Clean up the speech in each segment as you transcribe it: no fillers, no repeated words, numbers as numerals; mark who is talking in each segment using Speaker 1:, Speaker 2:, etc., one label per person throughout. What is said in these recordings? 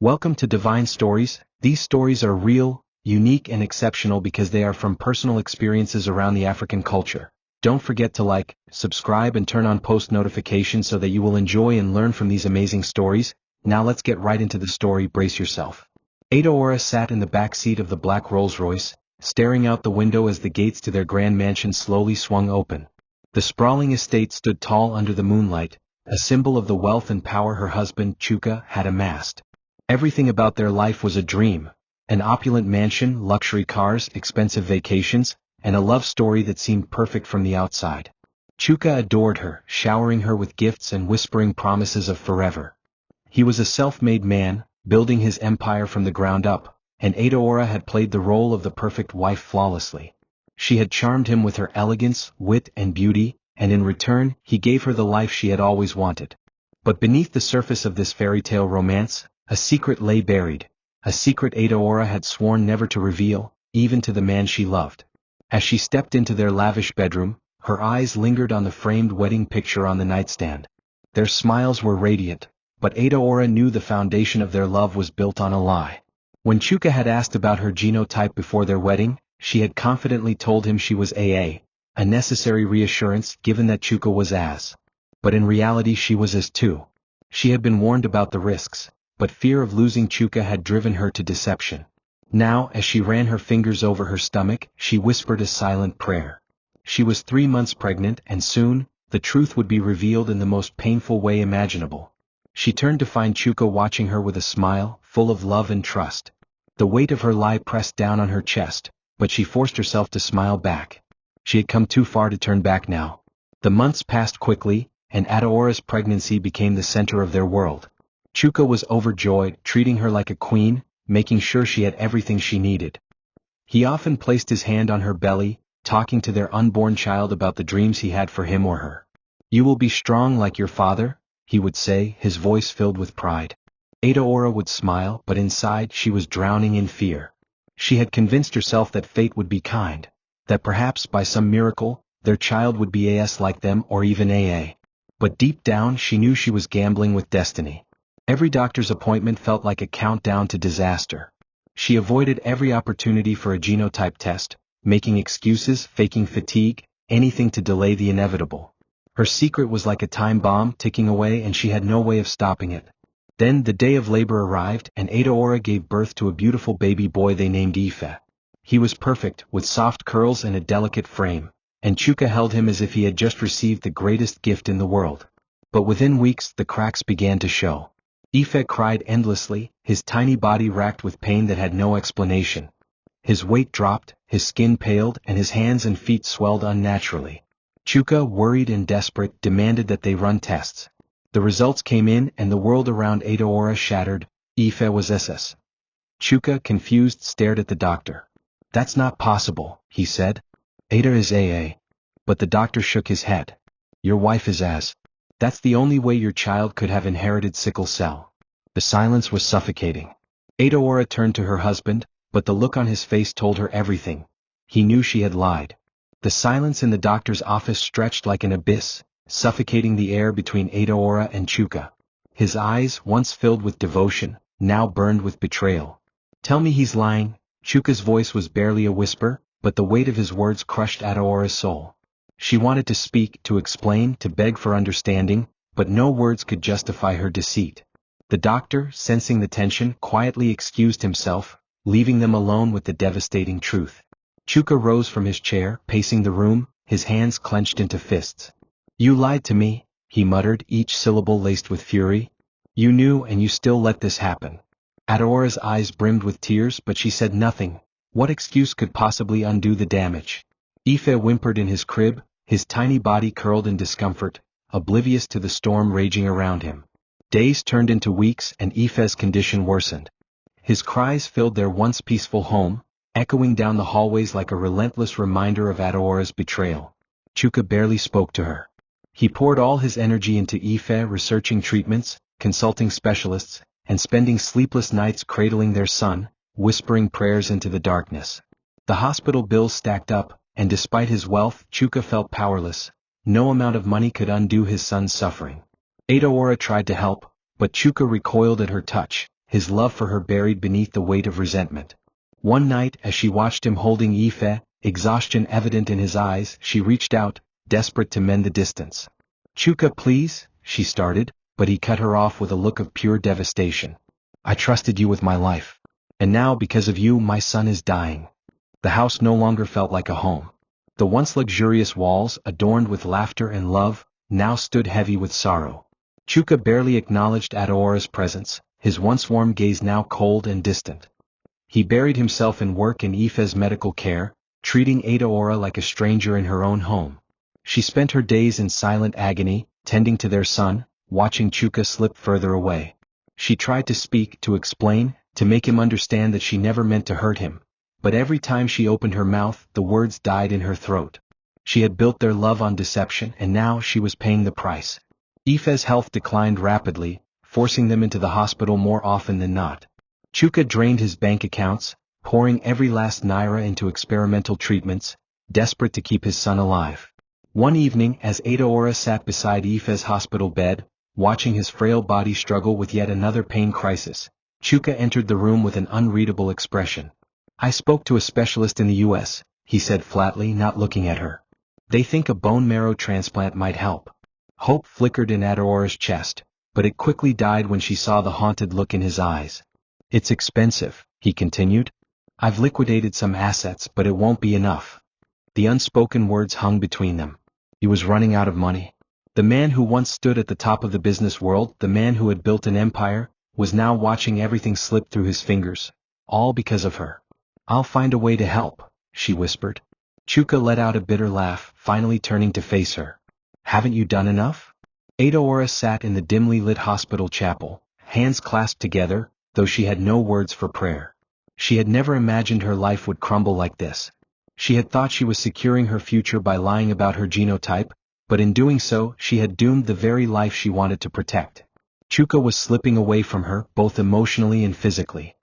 Speaker 1: Welcome to Divine Stories. These stories are real, unique and exceptional because they are from personal experiences around the African culture. Don't forget to like, subscribe and turn on post notifications so that you will enjoy and learn from these amazing stories. Now let's get right into the story. Brace yourself. Adaora sat in the back seat of the black Rolls-Royce, staring out the window as the gates to their grand mansion slowly swung open. The sprawling estate stood tall under the moonlight, a symbol of the wealth and power her husband, Chuka, had amassed. Everything about their life was a dream: an opulent mansion, luxury cars, expensive vacations, and a love story that seemed perfect from the outside. Chuka adored her, showering her with gifts and whispering promises of forever. He was a self-made man, building his empire from the ground up, and Adaora had played the role of the perfect wife flawlessly. She had charmed him with her elegance, wit and beauty, and in return, he gave her the life she had always wanted. But beneath the surface of this fairy tale romance, a secret lay buried, a secret Adaora had sworn never to reveal, even to the man she loved. As she stepped into their lavish bedroom, her eyes lingered on the framed wedding picture on the nightstand. Their smiles were radiant, but Adaora knew the foundation of their love was built on a lie. When Chuka had asked about her genotype before their wedding, she had confidently told him she was AA, a necessary reassurance given that Chuka was as. But in reality she was as too. She had been warned about the risks, but fear of losing Chuka had driven her to deception. Now, as she ran her fingers over her stomach, she whispered a silent prayer. She was 3 months pregnant, and soon, the truth would be revealed in the most painful way imaginable. She turned to find Chuka watching her with a smile, full of love and trust. The weight of her lie pressed down on her chest, but she forced herself to smile back. She had come too far to turn back now. The months passed quickly, and Adaora's pregnancy became the center of their world. Chuka was overjoyed, treating her like a queen, making sure she had everything she needed. He often placed his hand on her belly, talking to their unborn child about the dreams he had for him or her. "You will be strong like your father," he would say, his voice filled with pride. Adaora would smile, but inside she was drowning in fear. She had convinced herself that fate would be kind, that perhaps by some miracle, their child would be AS like them or even AA. But deep down she knew she was gambling with destiny. Every doctor's appointment felt like a countdown to disaster. She avoided every opportunity for a genotype test, making excuses, faking fatigue, anything to delay the inevitable. Her secret was like a time bomb ticking away and she had no way of stopping it. Then the day of labor arrived and Adaora gave birth to a beautiful baby boy they named Ife. He was perfect, with soft curls and a delicate frame, and Chuka held him as if he had just received the greatest gift in the world. But within weeks the cracks began to show. Ife cried endlessly, his tiny body racked with pain that had no explanation. His weight dropped, his skin paled, and his hands and feet swelled unnaturally. Chuka, worried and desperate, demanded that they run tests. The results came in and the world around Adaora shattered. Ife was SS. Chuka, confused, stared at the doctor. "That's not possible," he said. "Ada is AA." But the doctor shook his head. "Your wife is as. That's the only way your child could have inherited sickle cell." The silence was suffocating. Adaora turned to her husband, but the look on his face told her everything. He knew she had lied. The silence in the doctor's office stretched like an abyss, suffocating the air between Adaora and Chuka. His eyes, once filled with devotion, now burned with betrayal. "Tell me he's lying." Chuka's voice was barely a whisper, but the weight of his words crushed Adaora's soul. She wanted to speak, to explain, to beg for understanding, but no words could justify her deceit. The doctor, sensing the tension, quietly excused himself, leaving them alone with the devastating truth. Chuka rose from his chair, pacing the room, his hands clenched into fists. "You lied to me," he muttered, each syllable laced with fury. "You knew and you still let this happen." Adaora's eyes brimmed with tears, but she said nothing. What excuse could possibly undo the damage? Ife whimpered in his crib, his tiny body curled in discomfort, oblivious to the storm raging around him. Days turned into weeks and Ife's condition worsened. His cries filled their once peaceful home, echoing down the hallways like a relentless reminder of Adaora's betrayal. Chuka barely spoke to her. He poured all his energy into Ife, researching treatments, consulting specialists, and spending sleepless nights cradling their son, whispering prayers into the darkness. The hospital bills stacked up, and despite his wealth, Chuka felt powerless. No amount of money could undo his son's suffering. Adaora tried to help, but Chuka recoiled at her touch, his love for her buried beneath the weight of resentment. One night, as she watched him holding Aoife, exhaustion evident in his eyes, she reached out, desperate to mend the distance. "Chuka, please," she started, but he cut her off with a look of pure devastation. "I trusted you with my life. And now, because of you, my son is dying." The house no longer felt like a home. The once luxurious walls, adorned with laughter and love, now stood heavy with sorrow. Chuka barely acknowledged Adora's presence, his once warm gaze now cold and distant. He buried himself in work and Aoife's medical care, treating Adoora like a stranger in her own home. She spent her days in silent agony, tending to their son, watching Chuka slip further away. She tried to speak, to explain, to make him understand that she never meant to hurt him. But every time she opened her mouth, the words died in her throat. She had built their love on deception, and now she was paying the price. Aoife's health declined rapidly, forcing them into the hospital more often than not. Chuka drained his bank accounts, pouring every last naira into experimental treatments, desperate to keep his son alive. One evening, as Adoora sat beside Aoife's hospital bed, watching his frail body struggle with yet another pain crisis, Chuka entered the room with an unreadable expression. "I spoke to a specialist in the U.S., he said flatly, not looking at her. "They think a bone marrow transplant might help." Hope flickered in Adora's chest, but it quickly died when she saw the haunted look in his eyes. "It's expensive," he continued. "I've liquidated some assets, but it won't be enough." The unspoken words hung between them. He was running out of money. The man who once stood at the top of the business world, the man who had built an empire, was now watching everything slip through his fingers, all because of her. "I'll find a way to help," she whispered. Chuka let out a bitter laugh, finally turning to face her. "Haven't you done enough?" Adoora sat in the dimly lit hospital chapel, hands clasped together, though she had no words for prayer. She had never imagined her life would crumble like this. She had thought she was securing her future by lying about her genotype, but in doing so, she had doomed the very life she wanted to protect. Chuka was slipping away from her, both emotionally and physically.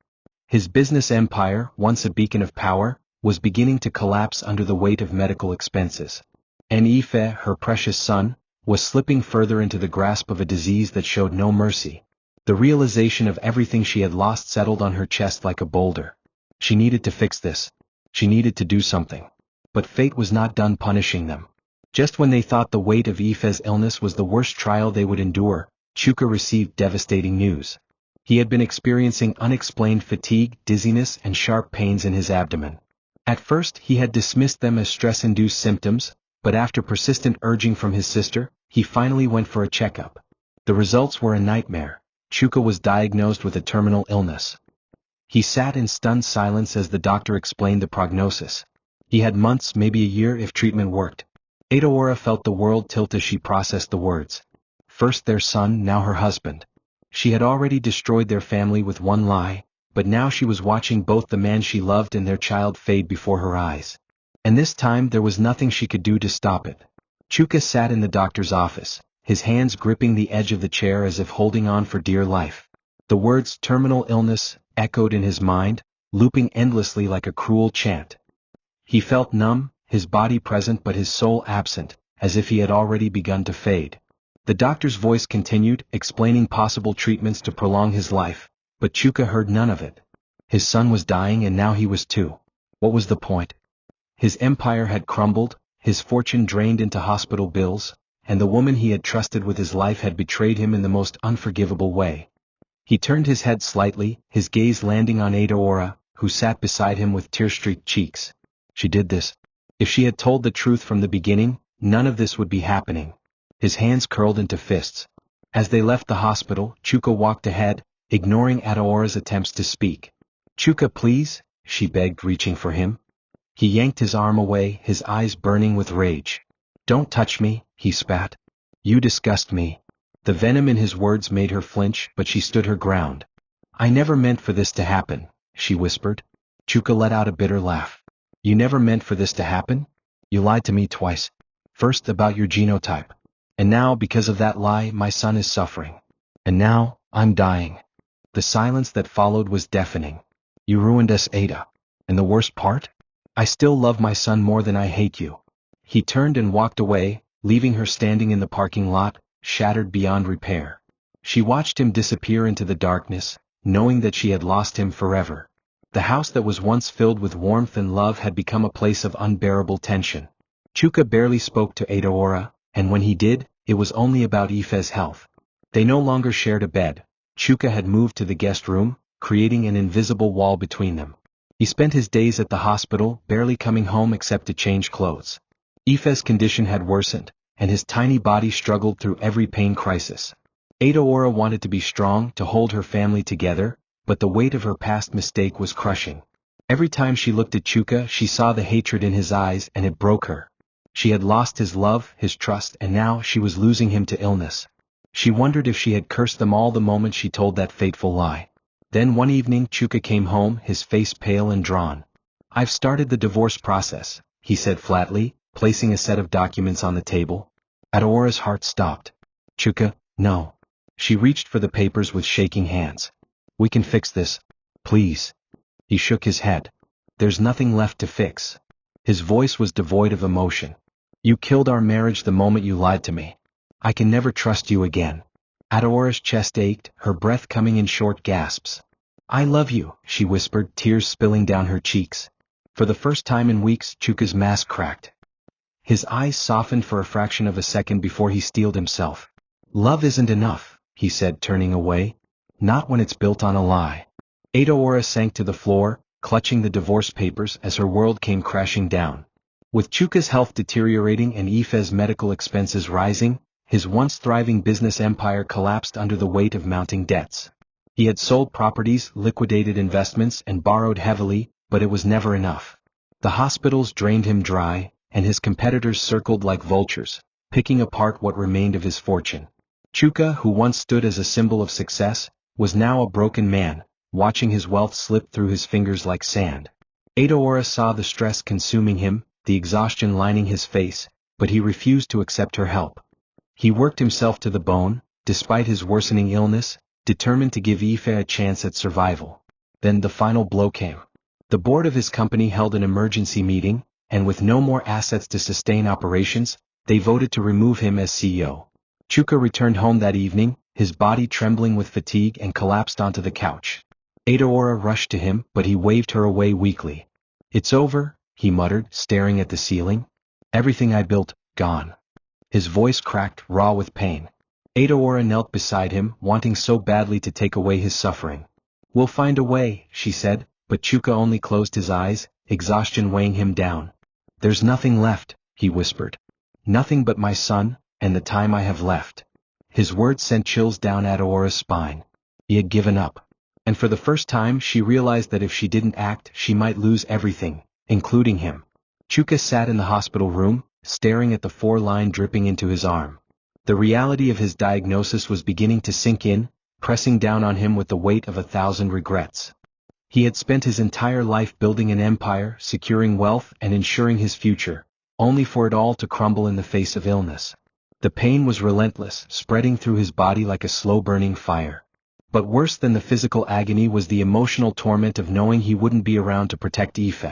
Speaker 1: His business empire, once a beacon of power, was beginning to collapse under the weight of medical expenses. And Aoife, her precious son, was slipping further into the grasp of a disease that showed no mercy. The realization of everything she had lost settled on her chest like a boulder. She needed to fix this. She needed to do something. But fate was not done punishing them. Just when they thought the weight of Aoife's illness was the worst trial they would endure, Chuka received devastating news. He had been experiencing unexplained fatigue, dizziness, and sharp pains in his abdomen. At first, he had dismissed them as stress-induced symptoms, but after persistent urging from his sister, he finally went for a checkup. The results were a nightmare. Chuka was diagnosed with a terminal illness. He sat in stunned silence as the doctor explained the prognosis. He had months, maybe a year if treatment worked. Adoora felt the world tilt as she processed the words. First their son, now her husband. She had already destroyed their family with one lie, but now she was watching both the man she loved and their child fade before her eyes. And this time there was nothing she could do to stop it. Chuka sat in the doctor's office, his hands gripping the edge of the chair as if holding on for dear life. The words terminal illness echoed in his mind, looping endlessly like a cruel chant. He felt numb, his body present but his soul absent, as if he had already begun to fade. The doctor's voice continued, explaining possible treatments to prolong his life, but Chuka heard none of it. His son was dying and now he was too. What was the point? His empire had crumbled, his fortune drained into hospital bills, and the woman he had trusted with his life had betrayed him in the most unforgivable way. He turned his head slightly, his gaze landing on Adoora, who sat beside him with tear-streaked cheeks. She did this. If she had told the truth from the beginning, none of this would be happening. His hands curled into fists. As they left the hospital, Chuka walked ahead, ignoring Adoora's attempts to speak. "Chuka, please," she begged, reaching for him. He yanked his arm away, his eyes burning with rage. "Don't touch me," he spat. "You disgust me." The venom in his words made her flinch, but she stood her ground. "I never meant for this to happen," she whispered. Chuka let out a bitter laugh. "You never meant for this to happen? You lied to me twice. First about your genotype. And now, because of that lie, my son is suffering. And now, I'm dying." The silence that followed was deafening. "You ruined us, Ada. And the worst part? I still love my son more than I hate you." He turned and walked away, leaving her standing in the parking lot, shattered beyond repair. She watched him disappear into the darkness, knowing that she had lost him forever. The house that was once filled with warmth and love had become a place of unbearable tension. Chuka barely spoke to Adeora, and when he did, it was only about Ife's health. They no longer shared a bed. Chuka had moved to the guest room, creating an invisible wall between them. He spent his days at the hospital, barely coming home except to change clothes. Ife's condition had worsened, and his tiny body struggled through every pain crisis. Adeora wanted to be strong, to hold her family together, but the weight of her past mistake was crushing. Every time she looked at Chuka, she saw the hatred in his eyes, and it broke her. She had lost his love, his trust, and now she was losing him to illness. She wondered if she had cursed them all the moment she told that fateful lie. Then one evening Chuka came home, his face pale and drawn. "I've started the divorce process," he said flatly, placing a set of documents on the table. Adeora's heart stopped. "Chuka, no." She reached for the papers with shaking hands. "We can fix this. Please." He shook his head. "There's nothing left to fix." His voice was devoid of emotion. "You killed our marriage the moment you lied to me. I can never trust you again." Adeora's chest ached, her breath coming in short gasps. "I love you," she whispered, tears spilling down her cheeks. For the first time in weeks, Chuka's mask cracked. His eyes softened for a fraction of a second before he steeled himself. "Love isn't enough," he said, turning away. "Not when it's built on a lie." Adeora sank to the floor, clutching the divorce papers as her world came crashing down. With Chuka's health deteriorating and Ife's medical expenses rising, his once thriving business empire collapsed under the weight of mounting debts. He had sold properties, liquidated investments, and borrowed heavily, but it was never enough. The hospitals drained him dry, and his competitors circled like vultures, picking apart what remained of his fortune. Chuka, who once stood as a symbol of success, was now a broken man, watching his wealth slip through his fingers like sand. Adeora saw the stress consuming him, the exhaustion lining his face, but he refused to accept her help. He worked himself to the bone, despite his worsening illness, determined to give Ife a chance at survival. Then the final blow came. The board of his company held an emergency meeting, and with no more assets to sustain operations, they voted to remove him as CEO. Chuka returned home that evening, his body trembling with fatigue, and collapsed onto the couch. Adeora rushed to him, but he waved her away weakly. "It's over," he muttered, staring at the ceiling. "Everything I built, gone." His voice cracked, raw with pain. Adeora knelt beside him, wanting so badly to take away his suffering. "We'll find a way," she said, but Chuka only closed his eyes, exhaustion weighing him down. "There's nothing left," he whispered. "Nothing but my son, and the time I have left." His words sent chills down Adeora's spine. He had given up. And for the first time she realized that if she didn't act, she might lose everything, including him. Chuka sat in the hospital room, staring at the 4-line dripping into his arm. The reality of his diagnosis was beginning to sink in, pressing down on him with the weight of 1,000 regrets. He had spent his entire life building an empire, securing wealth, and ensuring his future, only for it all to crumble in the face of illness. The pain was relentless, spreading through his body like a slow-burning fire. But worse than the physical agony was the emotional torment of knowing he wouldn't be around to protect Ife.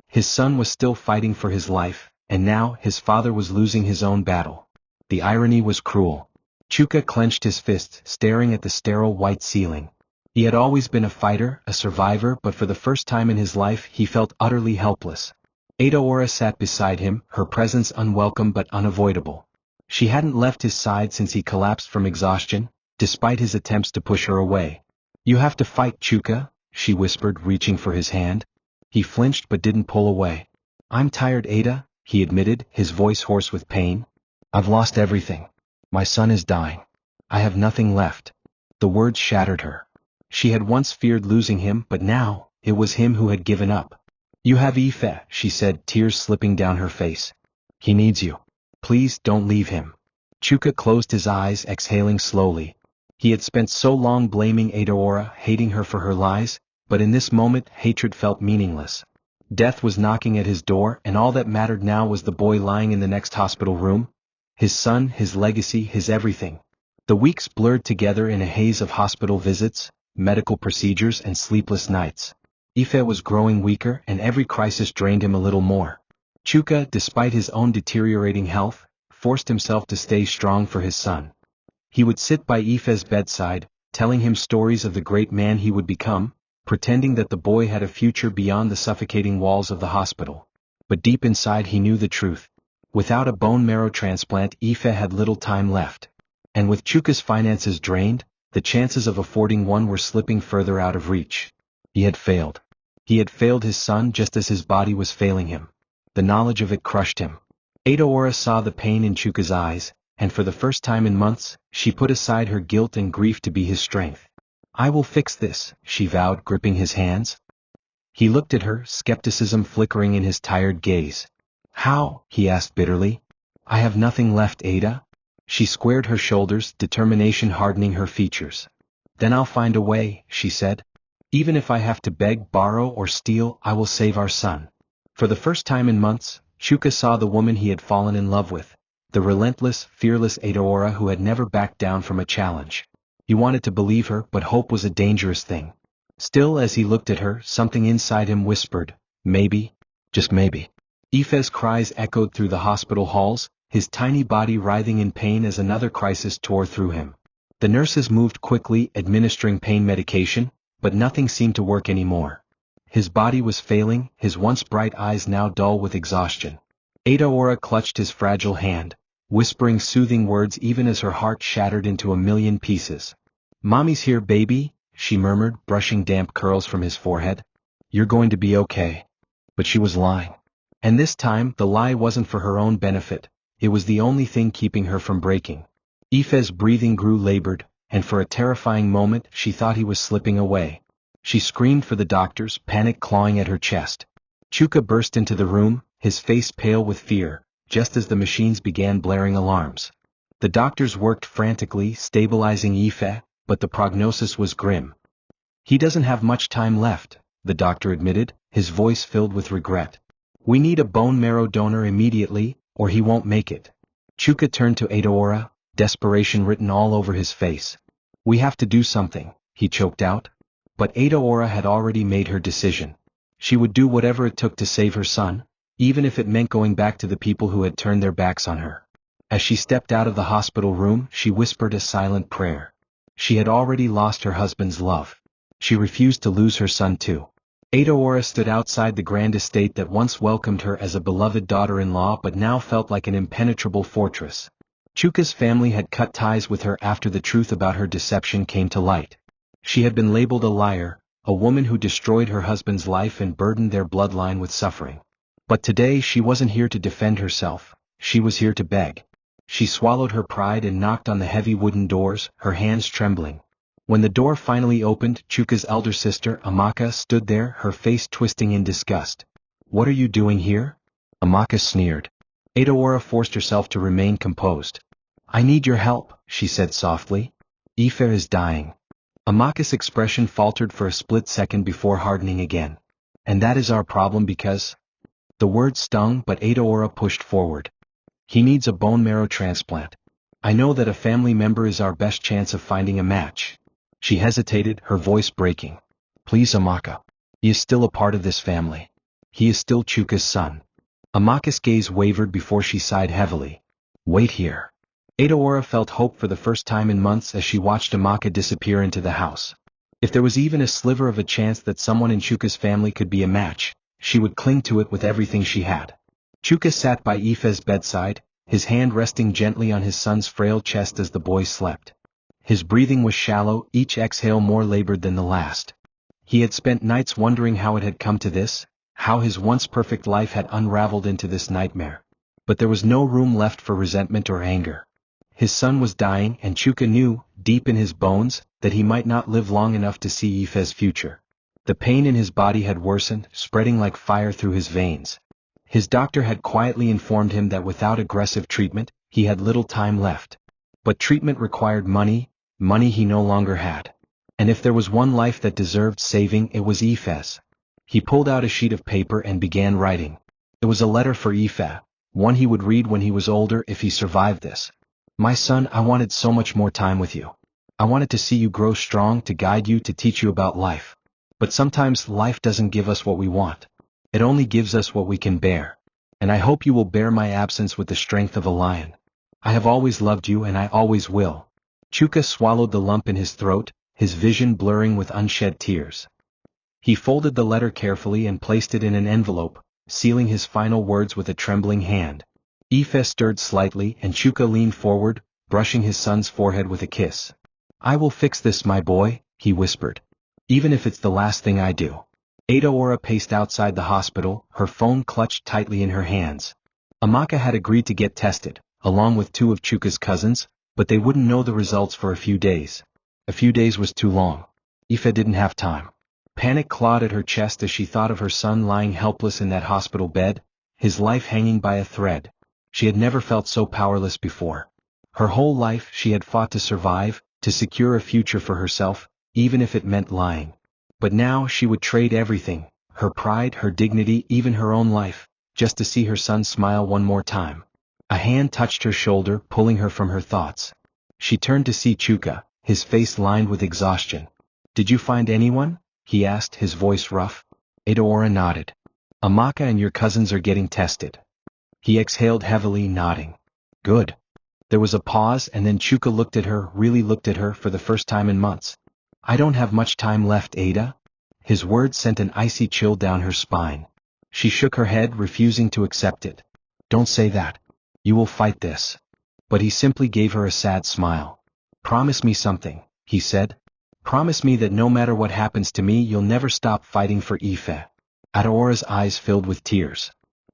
Speaker 1: His son was still fighting for his life, and now his father was losing his own battle. The irony was cruel. Chuka clenched his fists, staring at the sterile white ceiling. He had always been a fighter, a survivor, but for the first time in his life he felt utterly helpless. Adeora sat beside him, her presence unwelcome but unavoidable. She hadn't left his side since he collapsed from exhaustion, despite his attempts to push her away. "You have to fight, Chuka," she whispered, reaching for his hand. He flinched but didn't pull away. "I'm tired, Ada," he admitted, his voice hoarse with pain. "I've lost everything. My son is dying. I have nothing left." The words shattered her. She had once feared losing him, but now, it was him who had given up. "You have Ife," she said, tears slipping down her face. "He needs you. Please don't leave him." Chuka closed his eyes, exhaling slowly. He had spent so long blaming Adeora, hating her for her lies, but in this moment hatred felt meaningless. Death was knocking at his door, and all that mattered now was the boy lying in the next hospital room. His son, his legacy, his everything. The weeks blurred together in a haze of hospital visits, medical procedures, and sleepless nights. Ife was growing weaker, and every crisis drained him a little more. Chuka, despite his own deteriorating health, forced himself to stay strong for his son. He would sit by Ife's bedside, telling him stories of the great man he would become, pretending that the boy had a future beyond the suffocating walls of the hospital. But deep inside he knew the truth. Without a bone marrow transplant, Ife had little time left. And with Chuka's finances drained, the chances of affording one were slipping further out of reach. He had failed. He had failed his son just as his body was failing him. The knowledge of it crushed him. Adaora saw the pain in Chuka's eyes, and for the first time in months, she put aside her guilt and grief to be his strength. "I will fix this," she vowed, gripping his hands. He looked at her, skepticism flickering in his tired gaze. "How?" he asked bitterly. "I have nothing left, Ada." She squared her shoulders, determination hardening her features. "Then I'll find a way," she said. "Even if I have to beg, borrow, or steal, I will save our son." For the first time in months, Chuka saw the woman he had fallen in love with, the relentless, fearless Adaora who had never backed down from a challenge. He wanted to believe her, but hope was a dangerous thing. Still, as he looked at her, something inside him whispered, maybe, just maybe. Ife's cries echoed through the hospital halls, his tiny body writhing in pain as another crisis tore through him. The nurses moved quickly, administering pain medication, but nothing seemed to work anymore. His body was failing, his once bright eyes now dull with exhaustion. Adaora clutched his fragile hand, whispering soothing words even as her heart shattered into a million pieces. "Mommy's here, baby," she murmured, brushing damp curls from his forehead. "You're going to be okay." But she was lying. And this time, the lie wasn't for her own benefit. It was the only thing keeping her from breaking. Ife's breathing grew labored, and for a terrifying moment she thought he was slipping away. She screamed for the doctors, panic clawing at her chest. Chuka burst into the room, his face pale with fear, just as the machines began blaring alarms. The doctors worked frantically, stabilizing Ife, but the prognosis was grim. "He doesn't have much time left," the doctor admitted, his voice filled with regret. "We need a bone marrow donor immediately, or he won't make it." Chuka turned to Adaora, desperation written all over his face. "We have to do something," he choked out. But Adaora had already made her decision. She would do whatever it took to save her son, even if it meant going back to the people who had turned their backs on her. As she stepped out of the hospital room, she whispered a silent prayer. She had already lost her husband's love. She refused to lose her son too. Adaora stood outside the grand estate that once welcomed her as a beloved daughter-in-law but now felt like an impenetrable fortress. Chuka's family had cut ties with her after the truth about her deception came to light. She had been labeled a liar, a woman who destroyed her husband's life and burdened their bloodline with suffering. But today she wasn't here to defend herself, she was here to beg. She swallowed her pride and knocked on the heavy wooden doors, her hands trembling. When the door finally opened, Chuka's elder sister, Amaka, stood there, her face twisting in disgust. "What are you doing here?" Amaka sneered. Adaora forced herself to remain composed. "I need your help," she said softly. "Ife is dying." Amaka's expression faltered for a split second before hardening again. "And that is our problem because—" The word stung, but Adaora pushed forward. "He needs a bone marrow transplant. I know that a family member is our best chance of finding a match." She hesitated, her voice breaking. "Please, Amaka. He is still a part of this family. He is still Chuka's son." Amaka's gaze wavered before she sighed heavily. "Wait here." Adaora felt hope for the first time in months as she watched Amaka disappear into the house. If there was even a sliver of a chance that someone in Chuka's family could be a match, she would cling to it with everything she had. Chuka sat by Ife's bedside, his hand resting gently on his son's frail chest as the boy slept. His breathing was shallow, each exhale more labored than the last. He had spent nights wondering how it had come to this, how his once perfect life had unraveled into this nightmare. But there was no room left for resentment or anger. His son was dying, and Chuka knew, deep in his bones, that he might not live long enough to see Ife's future. The pain in his body had worsened, spreading like fire through his veins. His doctor had quietly informed him that without aggressive treatment, he had little time left. But treatment required money he no longer had. And if there was one life that deserved saving, it was Ife's. He pulled out a sheet of paper and began writing. It was a letter for Ife, one he would read when he was older if he survived this. "My son, I wanted so much more time with you. I wanted to see you grow strong, to guide you, to teach you about life. But sometimes life doesn't give us what we want. It only gives us what we can bear. And I hope you will bear my absence with the strength of a lion. I have always loved you and I always will." Chuka swallowed the lump in his throat, his vision blurring with unshed tears. He folded the letter carefully and placed it in an envelope, sealing his final words with a trembling hand. Ife stirred slightly and Chuka leaned forward, brushing his son's forehead with a kiss. "I will fix this, my boy," he whispered. "Even if it's the last thing I do." Adaora paced outside the hospital, her phone clutched tightly in her hands. Amaka had agreed to get tested, along with 2 of Chuka's cousins, but they wouldn't know the results for a few days. A few days was too long. Ife didn't have time. Panic clawed at her chest as she thought of her son lying helpless in that hospital bed, his life hanging by a thread. She had never felt so powerless before. Her whole life she had fought to survive, to secure a future for herself, even if it meant lying. But now she would trade everything, her pride, her dignity, even her own life, just to see her son smile one more time. A hand touched her shoulder, pulling her from her thoughts. She turned to see Chuka, his face lined with exhaustion. "Did you find anyone?" he asked, his voice rough. Adaora nodded. "Amaka and your cousins are getting tested." He exhaled heavily, nodding. "Good." There was a pause and then Chuka looked at her, really looked at her for the first time in months. "I don't have much time left, Ada." His words sent an icy chill down her spine. She shook her head, refusing to accept it. "Don't say that. You will fight this." But he simply gave her a sad smile. "Promise me something," he said. "Promise me that no matter what happens to me you'll never stop fighting for Ife." Adaora's eyes filled with tears.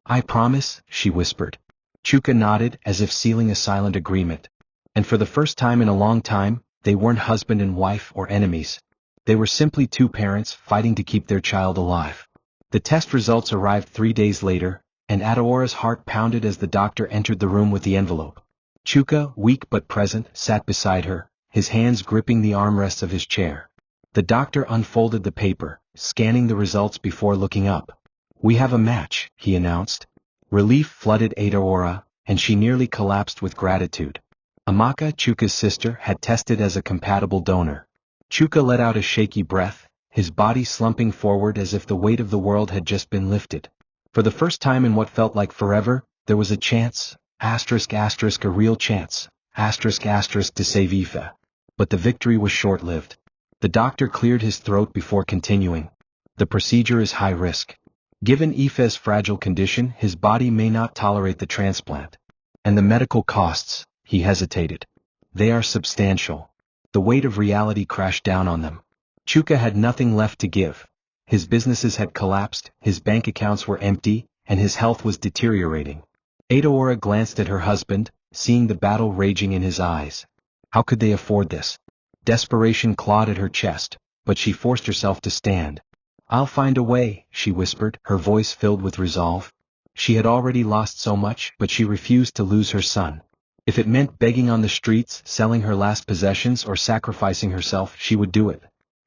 Speaker 1: "I promise," she whispered. Chuka nodded, as if sealing a silent agreement. And for the first time in a long time, they weren't husband and wife or enemies. They were simply 2 parents fighting to keep their child alive. The test results arrived 3 days later, and Adaora's heart pounded as the doctor entered the room with the envelope. Chuka, weak but present, sat beside her, his hands gripping the armrests of his chair. The doctor unfolded the paper, scanning the results before looking up. "We have a match," he announced. Relief flooded Adaora, and she nearly collapsed with gratitude. Amaka, Chuka's sister, had tested as a compatible donor. Chuka let out a shaky breath, his body slumping forward as if the weight of the world had just been lifted. For the first time in what felt like forever, there was a chance, ****, a real chance, ****, to save Ife. But the victory was short-lived. The doctor cleared his throat before continuing. "The procedure is high risk. Given Ife's fragile condition, his body may not tolerate the transplant. And the medical costs," he hesitated. "They are substantial." The weight of reality crashed down on them. Chuka had nothing left to give. His businesses had collapsed, his bank accounts were empty, and his health was deteriorating. Adaora glanced at her husband, seeing the battle raging in his eyes. How could they afford this? Desperation clawed at her chest, but she forced herself to stand. "I'll find a way," she whispered, her voice filled with resolve. She had already lost so much, but she refused to lose her son. If it meant begging on the streets, selling her last possessions, or sacrificing herself, she would do it.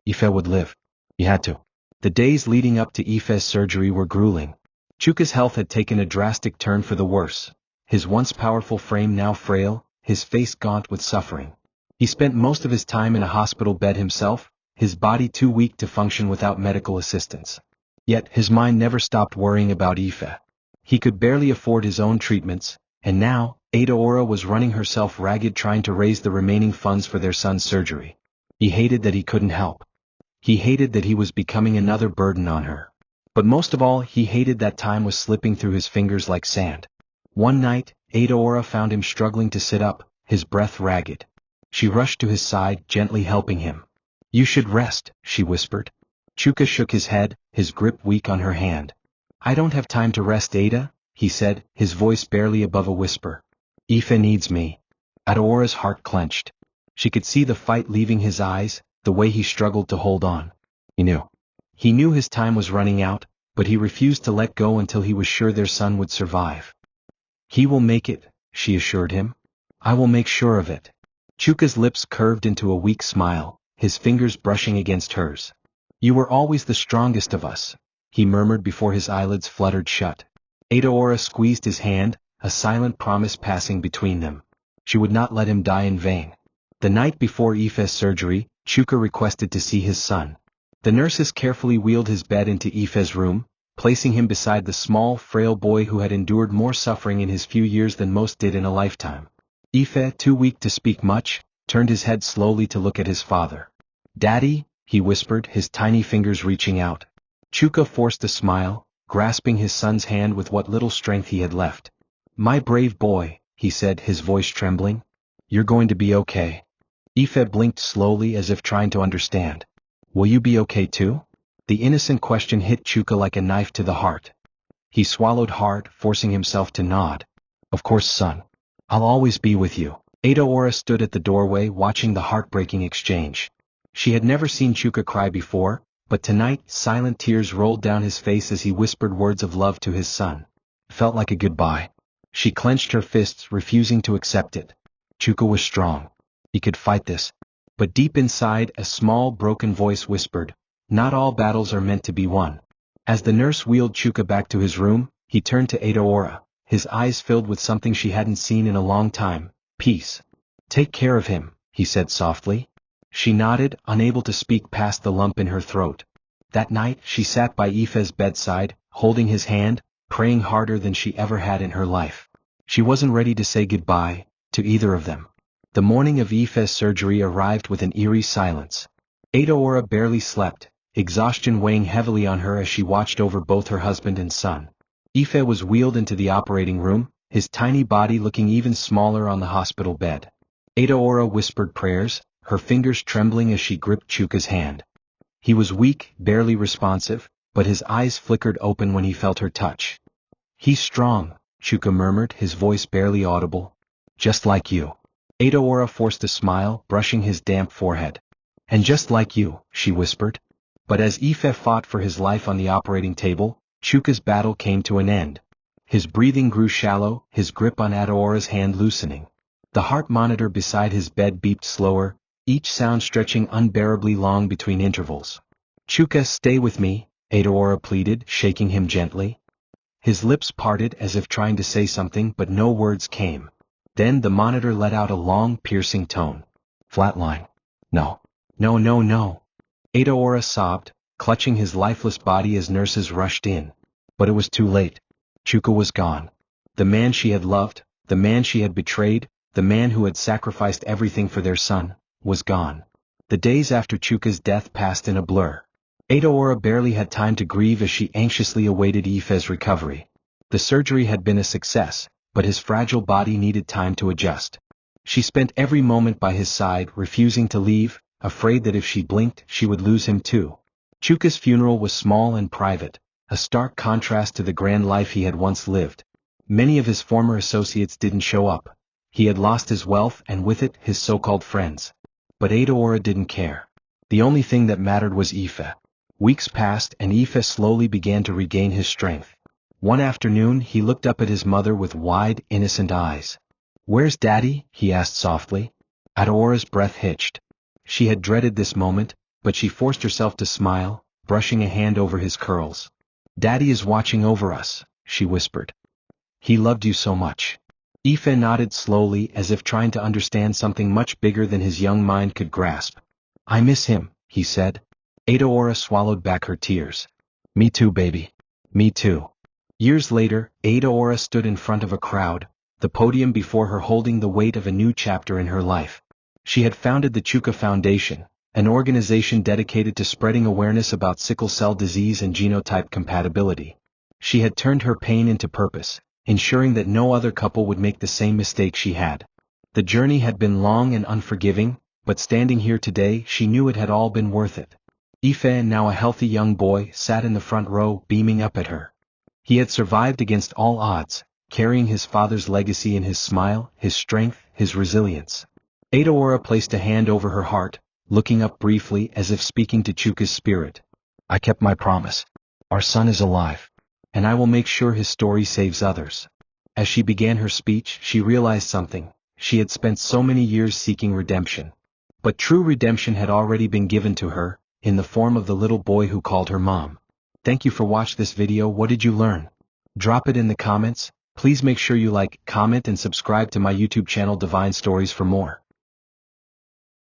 Speaker 1: Ife would live. He had to. The days leading up to Ife's surgery were grueling. Chuka's health had taken a drastic turn for the worse. His once powerful frame now frail, his face gaunt with suffering. He spent most of his time in a hospital bed himself, his body too weak to function without medical assistance. Yet his mind never stopped worrying about Ife. He could barely afford his own treatments, and now, Adaora was running herself ragged trying to raise the remaining funds for their son's surgery. He hated that he couldn't help. He hated that he was becoming another burden on her. But most of all, he hated that time was slipping through his fingers like sand. One night, Adaora found him struggling to sit up, his breath ragged. She rushed to his side, gently helping him. "You should rest," she whispered. Chuka shook his head, his grip weak on her hand. "I don't have time to rest, Ada," he said, his voice barely above a whisper. "Ife needs me." Adaora's heart clenched. She could see the fight leaving his eyes, the way he struggled to hold on. He knew his time was running out, but he refused to let go until he was sure their son would survive. "He will make it," she assured him. "I will make sure of it." Chuka's lips curved into a weak smile, his fingers brushing against hers. "You were always the strongest of us," he murmured before his eyelids fluttered shut. Adaora squeezed his hand, a silent promise passing between them. She would not let him die in vain. The night before Ife's surgery, Chuka requested to see his son. The nurses carefully wheeled his bed into Ife's room, placing him beside the small, frail boy who had endured more suffering in his few years than most did in a lifetime. Ife, too weak to speak much, turned his head slowly to look at his father. "Daddy," he whispered, his tiny fingers reaching out. Chuka forced a smile, grasping his son's hand with what little strength he had left. "My brave boy," he said, his voice trembling. "You're going to be okay." Ife blinked slowly as if trying to understand. "Will you be okay too?" The innocent question hit Chuka like a knife to the heart. He swallowed hard, forcing himself to nod. "Of course, son. I'll always be with you." Adaora stood at the doorway watching the heartbreaking exchange. She had never seen Chuka cry before, but tonight silent tears rolled down his face as he whispered words of love to his son. It felt like a goodbye. She clenched her fists, refusing to accept it. Chuka was strong. He could fight this. But deep inside, a small broken voice whispered, "Not all battles are meant to be won." As the nurse wheeled Chuka back to his room, he turned to Adaora, his eyes filled with something she hadn't seen in a long time. "Peace. Take care of him," he said softly. She nodded, unable to speak past the lump in her throat. That night, she sat by Ife's bedside, holding his hand, praying harder than she ever had in her life. She wasn't ready to say goodbye to either of them. The morning of Ife's surgery arrived with an eerie silence. Adaora barely slept, exhaustion weighing heavily on her as she watched over both her husband and son. Ife was wheeled into the operating room, his tiny body looking even smaller on the hospital bed. Adaora whispered prayers, her fingers trembling as she gripped Chuka's hand. He was weak, barely responsive, but his eyes flickered open when he felt her touch. "He's strong," Chuka murmured, his voice barely audible. "Just like you." Adaora forced a smile, brushing his damp forehead. "And just like you," she whispered. But as Ife fought for his life on the operating table, Chuka's battle came to an end. His breathing grew shallow, his grip on Adaora's hand loosening. The heart monitor beside his bed beeped slower, each sound stretching unbearably long between intervals. "Chuka, stay with me," Adaora pleaded, shaking him gently. His lips parted as if trying to say something, but no words came. Then the monitor let out a long, piercing tone. "Flatline. No. No, no, no." Adaora sobbed, clutching his lifeless body as nurses rushed in. But it was too late. Chuka was gone. The man she had loved, the man she had betrayed, the man who had sacrificed everything for their son, was gone. The days after Chuka's death passed in a blur. Adaora barely had time to grieve as she anxiously awaited Ife's recovery. The surgery had been a success, but his fragile body needed time to adjust. She spent every moment by his side, refusing to leave, afraid that if she blinked, she would lose him too. Chuka's funeral was small and private, a stark contrast to the grand life he had once lived. Many of his former associates didn't show up. He had lost his wealth and with it his so-called friends. But Adaora didn't care. The only thing that mattered was Ife. Weeks passed and Ife slowly began to regain his strength. One afternoon he looked up at his mother with wide, innocent eyes. "Where's Daddy?" he asked softly. Adaora's breath hitched. She had dreaded this moment, but she forced herself to smile, brushing a hand over his curls. "Daddy is watching over us," she whispered. "He loved you so much." Ife nodded slowly as if trying to understand something much bigger than his young mind could grasp. "I miss him," he said. Adaora swallowed back her tears. "Me too, baby. Me too." Years later, Adaora stood in front of a crowd, the podium before her holding the weight of a new chapter in her life. She had founded the Chuka Foundation, an organization dedicated to spreading awareness about sickle cell disease and genotype compatibility. She had turned her pain into purpose, ensuring that no other couple would make the same mistake she had. The journey had been long and unforgiving, but standing here today she knew it had all been worth it. Ife, now a healthy young boy, sat in the front row, beaming up at her. He had survived against all odds, carrying his father's legacy in his smile, his strength, his resilience. Adaora placed a hand over her heart, looking up briefly as if speaking to Chuka's spirit. "I kept my promise. Our son is alive. And I will make sure his story saves others." As she began her speech, she realized something. She had spent so many years seeking redemption. But true redemption had already been given to her, in the form of the little boy who called her mom. Thank you for watching this video. What did you learn? Drop it in the comments. Please make sure you like, comment and subscribe to my YouTube channel Divine Stories for more.